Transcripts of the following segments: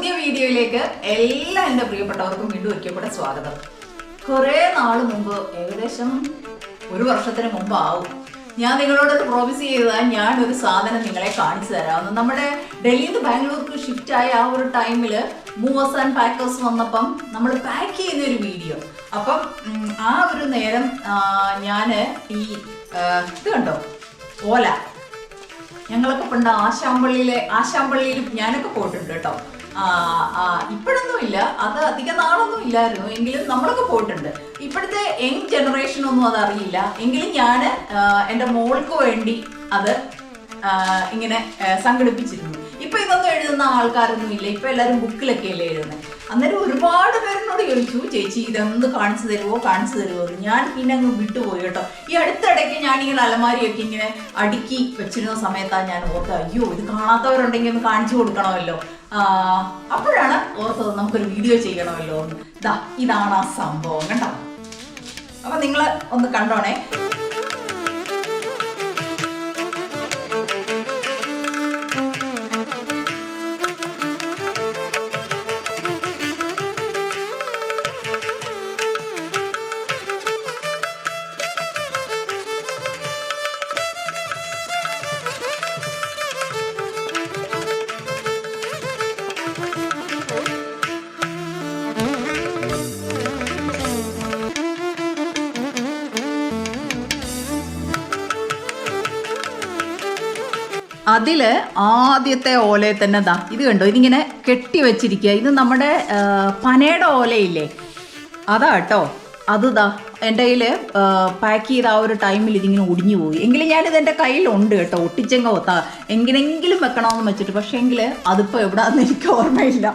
പുതിയ വീഡിയോയിലേക്ക് എല്ലാ എൻ്റെ പ്രിയപ്പെട്ടവർക്കും വീണ്ടും ഒരിക്കൽ കൂടെ സ്വാഗതം. കുറേ നാൾ മുമ്പ്, ഏകദേശം ഒരു വർഷത്തിന് മുമ്പാവും, ഞാൻ നിങ്ങളോട് പ്രോമിസ് ചെയ്തതാ ഞാനൊരു സാധനം നിങ്ങളെ കാണിച്ചു തരാമെന്ന്. നമ്മുടെ ഡൽഹിയിൽ നിന്ന് ബാംഗ്ലൂർക്ക് ഷിഫ്റ്റ് ആയ ആ ഒരു ടൈമിൽ മൂവേഴ്സ് ആൻഡ് പാക്കേഴ്സ് വന്നപ്പം നമ്മൾ പാക്ക് ചെയ്യുന്ന ഒരു വീഡിയോ. അപ്പം ആ ഒരു നേരം ഞാൻ ഈ ഇത് കണ്ടോ, ഓല, ഞങ്ങളൊക്കെ പണ്ട് ആശാമ്പള്ളിയിൽ ഞാനൊക്കെ പോയിട്ടുണ്ട് കേട്ടോ. ഇപ്പോഴൊന്നും ഇല്ല, അത് അധിക നാളൊന്നും ഇല്ലായിരുന്നു, എങ്കിലും നമ്മളൊക്കെ പോയിട്ടുണ്ട്. ഇപ്പോഴത്തെ യങ് ജനറേഷൻ ഒന്നും അതറിയില്ല, എങ്കിലും ഞാൻ എൻ്റെ മോൾക്ക് വേണ്ടി അത് ഇങ്ങനെ സംഘടിപ്പിച്ചിരുന്നു. ഇപ്പൊ ഇതൊന്നും എഴുതുന്ന ആൾക്കാരൊന്നും ഇല്ല, ഇപ്പൊ എല്ലാവരും ബുക്കിലൊക്കെ അല്ലേ എഴുതുന്നത്. അന്നേരം ഒരുപാട് പേരെന്നോട് ചോദിച്ചു, ചേച്ചി ഇതൊന്ന് കാണിച്ചു തരുമോ എന്ന്. ഞാൻ പിന്നെ അങ്ങ് വിട്ടുപോയി കേട്ടോ. ഈ അടുത്തിടയ്ക്ക് ഞാനിങ്ങനെ അലമാരിയൊക്കെ ഇങ്ങനെ അടുക്കി വെച്ചിരുന്ന സമയത്താണ് ഞാൻ ഓർത്തത്, അയ്യോ ഇത് കാണാത്തവരുണ്ടെങ്കിൽ ഒന്ന് കാണിച്ചു കൊടുക്കണമല്ലോ. അപ്പോഴാണ് ഓർത്തത് നമുക്കൊരു വീഡിയോ ചെയ്യണമല്ലോ എന്ന്. ഇതാണ് ആ സംഭവം കേട്ടോ. അപ്പൊ നിങ്ങൾ ഒന്ന് കണ്ടോണേ. അതില് ആദ്യത്തെ ഓലയിൽ തന്നെ ഇത് കണ്ടോ, ഇതിങ്ങനെ കെട്ടി വെച്ചിരിക്കുക. ഇത് നമ്മുടെ പനയുടെ ഓലയില്ലേ, അതാ കേട്ടോ. അത് എൻ്റെ കയ്യിൽ പാക്ക് ചെയ്ത ആ ഒരു ടൈമിൽ ഇതിങ്ങനെ ഒടിഞ്ഞു പോയി. എങ്കിലും ഞാനിത് എൻ്റെ കയ്യിലുണ്ട് കേട്ടോ, ഒട്ടിച്ചെങ്കോ എങ്ങനെയെങ്കിലും വെക്കണമെന്ന് വെച്ചിട്ട്. പക്ഷേ എങ്കിൽ അതിപ്പോൾ എവിടെയാണെന്ന് എനിക്ക് ഓർമ്മയില്ല.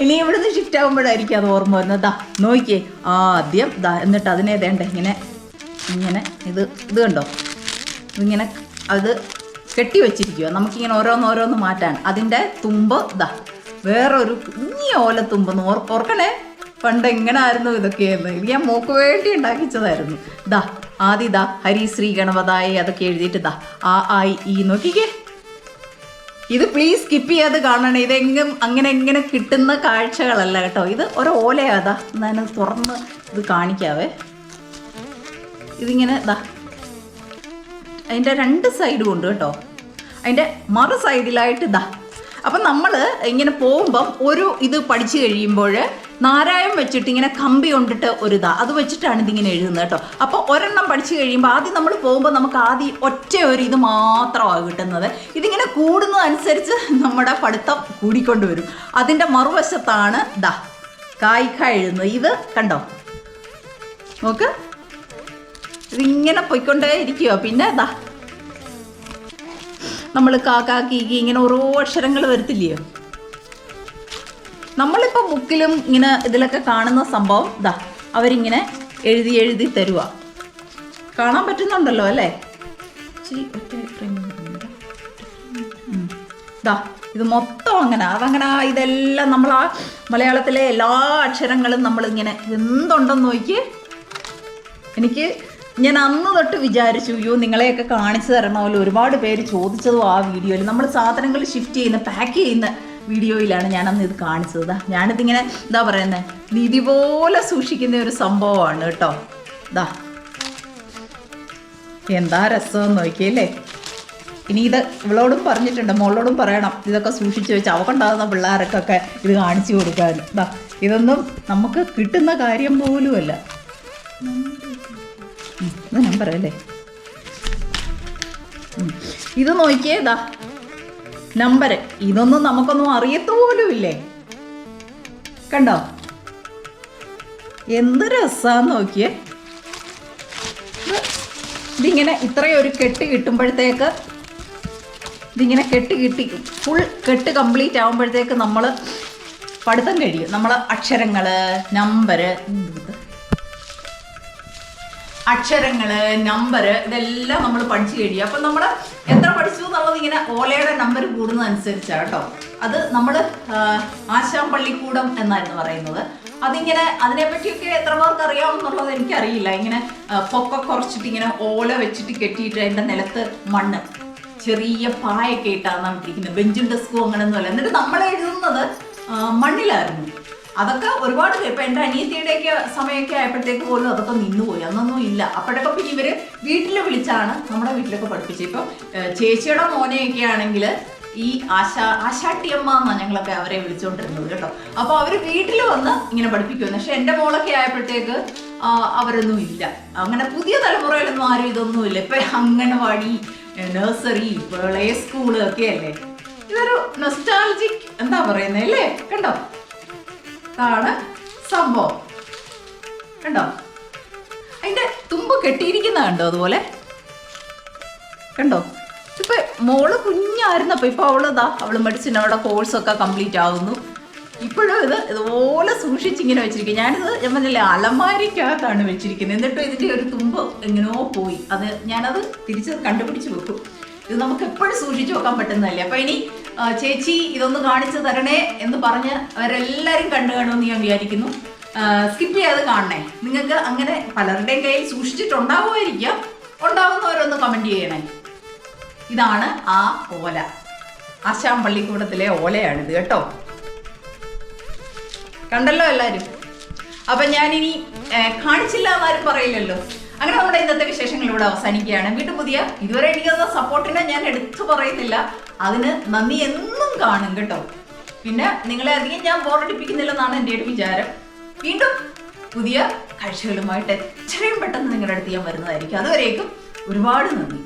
ഇനി ഇവിടുന്ന് ഷിഫ്റ്റ് ആകുമ്പോഴായിരിക്കും അത് ഓർമ്മ വരുന്നത്. നോക്കിയേ, ആദ്യം എന്നിട്ട് അതിനെ ഇങ്ങനെ ഇത് കണ്ടോ, ഇതിങ്ങനെ അത് കെട്ടി വെച്ചിരിക്കുക. നമുക്കിങ്ങനെ ഓരോന്നോരോന്ന് മാറ്റാൻ. അതിൻ്റെ തുമ്പ് വേറൊരു കുഞ്ഞി ഓലത്തുമ്പെന്ന് ഓർക്കണേ. പണ്ട് എങ്ങനെ ആയിരുന്നു ഇതൊക്കെയായിരുന്നു, ഇത് ഞാൻ മോക്ക് വേണ്ടി ഉണ്ടാക്കിച്ചതായിരുന്നു. ആദ്യം ഹരിശ്രീ ഗണപതായി അതൊക്കെ എഴുതിയിട്ട് ഈ നോക്കിക്കേ. ഇത് പ്ലീസ് സ്കിപ്പ് ചെയ്യാതെ കാണണേ. ഇതെങ്ങും അങ്ങനെ കിട്ടുന്ന കാഴ്ചകളല്ല കേട്ടോ. ഇത് ഒരു ഓലയാ. ഞാനത് തുറന്ന് ഇത് കാണിക്കാവേ. ഇതിങ്ങനെ അതിൻ്റെ രണ്ട് സൈഡും ഉണ്ട് കേട്ടോ. അതിൻ്റെ മറു സൈഡിലായിട്ട് അപ്പം നമ്മൾ ഇങ്ങനെ പോകുമ്പം ഒരു ഇത് പഠിച്ചു കഴിയുമ്പോൾ നാരായം വെച്ചിട്ട് ഇങ്ങനെ കമ്പി കൊണ്ടിട്ട് ഒരു അത് വെച്ചിട്ടാണ് ഇതിങ്ങനെ എഴുതുന്നത് കേട്ടോ. അപ്പോൾ ഒരെണ്ണം പഠിച്ചു കഴിയുമ്പോൾ ആദ്യം നമ്മൾ പോകുമ്പോൾ നമുക്ക് ആദ്യം ഒറ്റ ഒരു ഇത് മാത്രമാണ് കിട്ടുന്നത്. ഇതിങ്ങനെ കൂടുന്നതനുസരിച്ച് നമ്മുടെ പഠിത്തം കൂടിക്കൊണ്ടുവരും. അതിൻ്റെ മറുവശത്താണ് കായ്ക്ക എഴുതുന്നത്. ഇത് കണ്ടോ, നോക്ക്, ഇതിങ്ങനെ പൊയ്ക്കൊണ്ടേ ഇരിക്കുക. പിന്നെ നമ്മൾ കാക്കാ കീക്കി ഇങ്ങനെ ഓരോ അക്ഷരങ്ങൾ വരത്തില്ലയോ. നമ്മളിപ്പോൾ ബുക്കിലും ഇങ്ങനെ ഇതിലൊക്കെ കാണുന്ന സംഭവം അവരിങ്ങനെ എഴുതി തരുക. കാണാൻ പറ്റുന്നുണ്ടല്ലോ അല്ലേ? ഇത് മൊത്തം അതങ്ങനെ ഇതെല്ലാം നമ്മൾ ആ മലയാളത്തിലെ എല്ലാ അക്ഷരങ്ങളും നമ്മളിങ്ങനെ എന്തുണ്ടെന്ന് നോക്കി. ഞാൻ അന്ന് തൊട്ട് വിചാരിച്ചു, അയ്യോ നിങ്ങളെയൊക്കെ കാണിച്ചു തരണമല്ലോ. ഒരുപാട് പേര് ചോദിച്ചതും ആ വീഡിയോയിൽ. നമ്മൾ സാധനങ്ങൾ ഷിഫ്റ്റ് ചെയ്യുന്ന പാക്ക് ചെയ്യുന്ന വീഡിയോയിലാണ് ഞാനന്ന് ഇത് കാണിച്ചത്. ഞാനിതിങ്ങനെ പറയുന്നത്, നിധി പോലെ സൂക്ഷിക്കുന്ന ഒരു സംഭവമാണ് കേട്ടോ. എന്താ രസമെന്ന് നോക്കിയല്ലേ. ഇനി ഇത് ഇവളോടും പറഞ്ഞിട്ടുണ്ട്, മോളോടും പറയണം ഇതൊക്കെ സൂക്ഷിച്ച് വെച്ച് അവക്കുണ്ടാകുന്ന പിള്ളേർക്കൊക്കെ ഇത് കാണിച്ചു കൊടുക്കാൻ. ഇതൊന്നും നമുക്ക് കിട്ടുന്ന കാര്യം പോലുമല്ല. ഇത് നമ്പർ അല്ലേ. ഇത് നോക്കിയേ, നമ്പർ. ഇതൊന്നും നമുക്കൊന്നും അറിയത്തോലും ഇല്ലേ. കണ്ടോ എന്ത് രസാന്ന് നോക്കിയേ. ഇതിങ്ങനെ ഇത്രയും ഒരു കെട്ട് കിട്ടുമ്പോഴത്തേക്ക്, ഇതിങ്ങനെ കിട്ടി ഫുൾ കെട്ട് കംപ്ലീറ്റ് ആകുമ്പോഴത്തേക്ക് നമ്മൾ പഠിത്തം കഴിയും. നമ്മൾ അക്ഷരങ്ങൾ, നമ്പർ ഇതെല്ലാം നമ്മൾ പഠിച്ചു കഴിയും. അപ്പം നമ്മൾ എത്ര പഠിച്ചു എന്നുള്ളത് ഇങ്ങനെ ഓലയുടെ നമ്പർ കൂടുന്നതനുസരിച്ചാണ് കേട്ടോ. അത് നമ്മൾ ആശാമ്പള്ളിക്കൂടം എന്നായിരുന്നു പറയുന്നത്. അതിങ്ങനെ അതിനെപ്പറ്റിയൊക്കെ എത്ര പേർക്ക് അറിയാമെന്നുള്ളത് എനിക്കറിയില്ല. ഇങ്ങനെ പൊക്ക കുറച്ചിട്ട് ഇങ്ങനെ ഓല വെച്ചിട്ട് കെട്ടിയിട്ട് അതിൻ്റെ നിലത്ത് മണ്ണ് ചെറിയ പായൊക്കെ ഇട്ടാണ് ഇരിക്കുന്നത്. ബെഞ്ചും ഡെസ്കും അങ്ങനെയൊന്നുമല്ല. എന്നിട്ട് നമ്മൾ എഴുതുന്നത് മണ്ണിലായിരുന്നു. അതൊക്കെ ഒരുപാട് ഇപ്പം എൻ്റെ അനിയത്തിയുടെയൊക്കെ സമയമൊക്കെ ആയപ്പോഴത്തേക്ക് പോലും അതൊക്കെ നിന്നുപോയി, അന്നൊന്നും ഇല്ല. അപ്പോഴൊക്കെ പിന്നെ ഇവർ വീട്ടിൽ വിളിച്ചാണ് നമ്മുടെ വീട്ടിലൊക്കെ പഠിപ്പിച്ചത്. ഇപ്പം ചേച്ചിയുടെ മോനെയൊക്കെ ആണെങ്കിൽ ഈ ആശാട്ടിയമ്മ എന്നാണ് ഞങ്ങളൊക്കെ അവരെ വിളിച്ചുകൊണ്ടിരുന്നത് കേട്ടോ. അപ്പോൾ അവർ വീട്ടിൽ വന്ന് ഇങ്ങനെ പഠിപ്പിക്കുമെന്ന്. പക്ഷെ എൻ്റെ മോളൊക്കെ ആയപ്പോഴത്തേക്ക് അവരൊന്നും ഇല്ല. അങ്ങനെ പുതിയ തലമുറയിലൊന്നും ആരും ഇതൊന്നുമില്ല. ഇപ്പം അംഗനവാടി, നഴ്സറി, പ്ലേ സ്കൂള് ഒക്കെ അല്ലേ. ഇതൊരു നൊസ്റ്റാൾജിക് എന്താ പറയുന്നത് അല്ലേ. കണ്ടോ, ഇതാണ് സംഭവം. കണ്ടോ, അതിൻ്റെ തുമ്പ് കെട്ടിയിരിക്കുന്ന കണ്ടോ, അതുപോലെ കണ്ടോ. ഇപ്പം മോള് കുഞ്ഞായിരുന്നപ്പോൾ ഇപ്പോൾ അവള് മെഡിസിൻ അവിടെ കോഴ്സൊക്കെ കംപ്ലീറ്റ് ആകുന്നു. ഇപ്പോഴും ഇതുപോലെ സൂക്ഷിച്ചിങ്ങനെ വെച്ചിരിക്കും. ഞാൻ പറഞ്ഞില്ലേ അലമാരിക്കകത്താണ് വെച്ചിരിക്കുന്നത്. എന്നിട്ടും ഇതിൻ്റെ ഒരു തുമ്പ് എങ്ങനെയോ പോയി. ഞാനത് തിരിച്ച് കണ്ടുപിടിച്ച് വെക്കും. ഇത് നമുക്ക് എപ്പോഴും സൂക്ഷിച്ചു വെക്കാൻ പറ്റുന്നതല്ലേ. അപ്പം ഇനി ചേച്ചി ഇതൊന്ന് കാണിച്ചു തരണേ എന്ന് പറഞ്ഞ് അവരെല്ലാവരും കണ്ടു കാണുമെന്ന് ഞാൻ വിചാരിക്കുന്നു. സ്കിപ്പ് ചെയ്യാതെ കാണണേ. നിങ്ങൾക്ക് അങ്ങനെ പലരുടെയും കയ്യിൽ സൂക്ഷിച്ചിട്ടുണ്ടാവുമായിരിക്കാം. ഉണ്ടാവുന്നവരൊന്ന് കമൻറ്റ് ചെയ്യണേ. ഇതാണ് ആ ഓല. ആശാൻ പള്ളിക്കൂടത്തിലെ ഓലയാണിത് കേട്ടോ. കണ്ടല്ലോ എല്ലാവരും. അപ്പം ഞാനിനി കാണിച്ചില്ല എന്നാരും പറയില്ലല്ലോ. അങ്ങനെ നമ്മുടെ ഇന്നത്തെ വിശേഷങ്ങൾ ഇവിടെ അവസാനിക്കുകയാണ്. വീണ്ടും പുതിയ ഇതുവരെ എനിക്ക് തന്ന സപ്പോർട്ടിനെ ഞാൻ എടുത്തു പറയുന്നില്ല. അതിന് നന്ദി എന്നും കാണും കേട്ടോ. പിന്നെ നിങ്ങളെ അധികം ഞാൻ ബോറടിപ്പിക്കുന്നില്ലെന്നാണ് എൻ്റെ ഒരു വിചാരം. വീണ്ടും പുതിയ കാഴ്ചകളുമായിട്ട് എത്രയും പെട്ടെന്ന് നിങ്ങളുടെ അടുത്ത് ഞാൻ വരുന്നതായിരിക്കും. അതുവരേക്കും ഒരുപാട് നന്ദി.